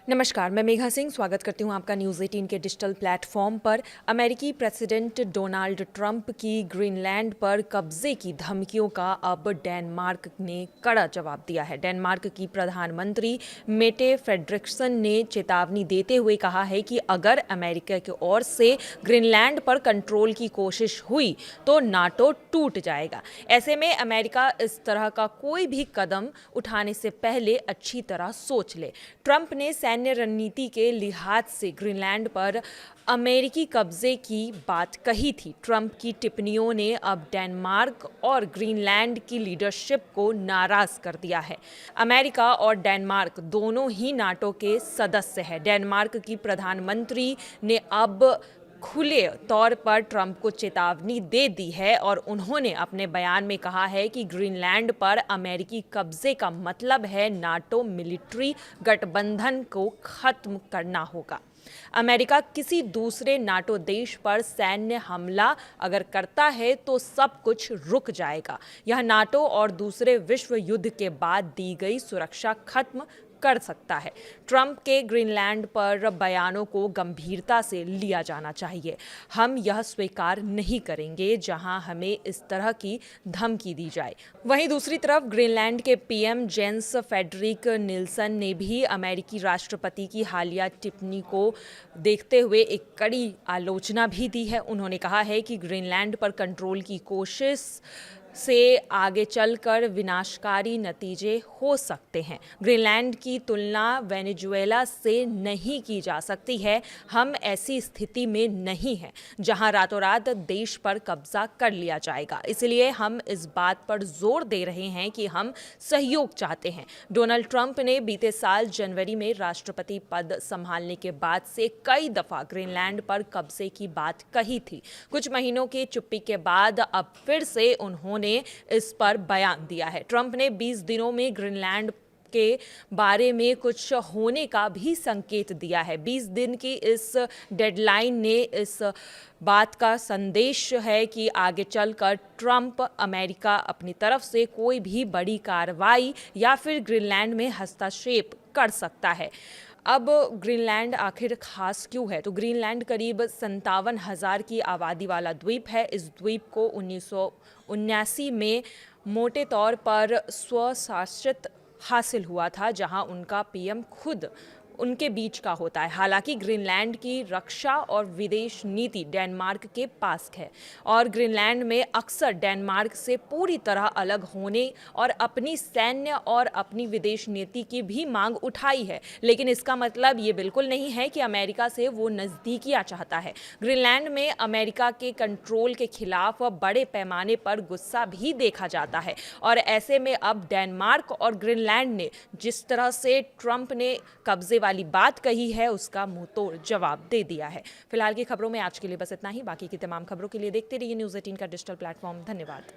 नमस्कार, मैं मेघा सिंह स्वागत करती हूं आपका न्यूज़ 18 के डिजिटल प्लेटफॉर्म पर। अमेरिकी प्रेसिडेंट डोनाल्ड ट्रंप की ग्रीनलैंड पर कब्जे की धमकियों का अब डेनमार्क ने कड़ा जवाब दिया है। डेनमार्क की प्रधानमंत्री मेटे फ्रेडरिक्सन ने चेतावनी देते हुए कहा है कि अगर अमेरिका की ओर से ग्रीनलैंड पर कंट्रोल की कोशिश हुई तो नाटो टूट जाएगा। ऐसे में अमेरिका इस तरह का कोई भी कदम उठाने से पहले अच्छी तरह सोच ले। ट्रंप ने सैन्य रणनीति के लिहाज से ग्रीनलैंड पर अमेरिकी कब्जे की बात कही थी। ट्रंप की टिप्पणियों ने अब डेनमार्क और ग्रीनलैंड की लीडरशिप को नाराज कर दिया है। अमेरिका और डेनमार्क दोनों ही नाटो के सदस्य हैं। डेनमार्क की प्रधानमंत्री ने अब खुले तौर पर ट्रंप को चेतावनी दे दी है और उन्होंने अपने बयान में कहा है कि ग्रीनलैंड पर अमेरिकी कब्जे का मतलब है नाटो मिलिट्री गठबंधन को खत्म करना होगा। अमेरिका किसी दूसरे नाटो देश पर सैन्य हमला अगर करता है तो सब कुछ रुक जाएगा। यह नाटो और दूसरे विश्व युद्ध के बाद दी गई सुरक्षा खत्म कर सकता है। ट्रंप के ग्रीनलैंड पर बयानों को गंभीरता से लिया जाना चाहिए। हम यह स्वीकार नहीं करेंगे जहां हमें इस तरह की धमकी दी जाए। वहीं दूसरी तरफ ग्रीनलैंड के पीएम जेंस फेडरिक निल्सन ने भी अमेरिकी राष्ट्रपति की हालिया टिप्पणी को देखते हुए एक कड़ी आलोचना भी दी है। उन्होंने कहा है कि ग्रीनलैंड पर कंट्रोल की कोशिश से आगे चलकर विनाशकारी नतीजे हो सकते हैं। ग्रीनलैंड की तुलना वेनेजुएला से नहीं की जा सकती है। हम ऐसी स्थिति में नहीं हैं जहां रातों रात देश पर कब्जा कर लिया जाएगा। इसलिए हम इस बात पर जोर दे रहे हैं कि हम सहयोग चाहते हैं। डोनाल्ड ट्रंप ने बीते साल जनवरी में राष्ट्रपति पद संभालने के बाद से कई दफा ग्रीनलैंड पर कब्जे की बात कही थी। कुछ महीनों की चुप्पी के बाद अब फिर से उन्होंने इस पर बयान दिया है। ट्रंप ने 20 दिनों में ग्रीनलैंड के बारे में कुछ होने का भी संकेत दिया है। 20 दिन की इस डेडलाइन ने इस बात का संदेश है कि आगे चलकर ट्रंप अमेरिका अपनी तरफ से कोई भी बड़ी कार्रवाई या फिर ग्रीनलैंड में हस्तक्षेप कर सकता है। अब ग्रीनलैंड आखिर खास क्यों है? तो ग्रीनलैंड करीब 57,000 की आबादी वाला द्वीप है। इस द्वीप को 1979 में मोटे तौर पर स्वशासित हासिल हुआ था, जहां उनका पीएम खुद उनके बीच का होता है। हालांकि ग्रीनलैंड की रक्षा और विदेश नीति डेनमार्क के पास है और ग्रीनलैंड में अक्सर डेनमार्क से पूरी तरह अलग होने और अपनी सैन्य और अपनी विदेश नीति की भी मांग उठाई है। लेकिन इसका मतलब ये बिल्कुल नहीं है कि अमेरिका से वो नज़दीकियां चाहता है। ग्रीनलैंड में अमेरिका के कंट्रोल के खिलाफ बड़े पैमाने पर गुस्सा भी देखा जाता है और ऐसे में अब डेनमार्क और ग्रीनलैंड ने जिस तरह से ट्रंप ने कब्जे वाली बात कही है उसका मुंहतोड़ जवाब दे दिया है। फिलहाल की खबरों में आज के लिए बस इतना ही। बाकी की तमाम खबरों के लिए देखते रहिए न्यूज़ 18 का डिजिटल प्लेटफॉर्म। धन्यवाद।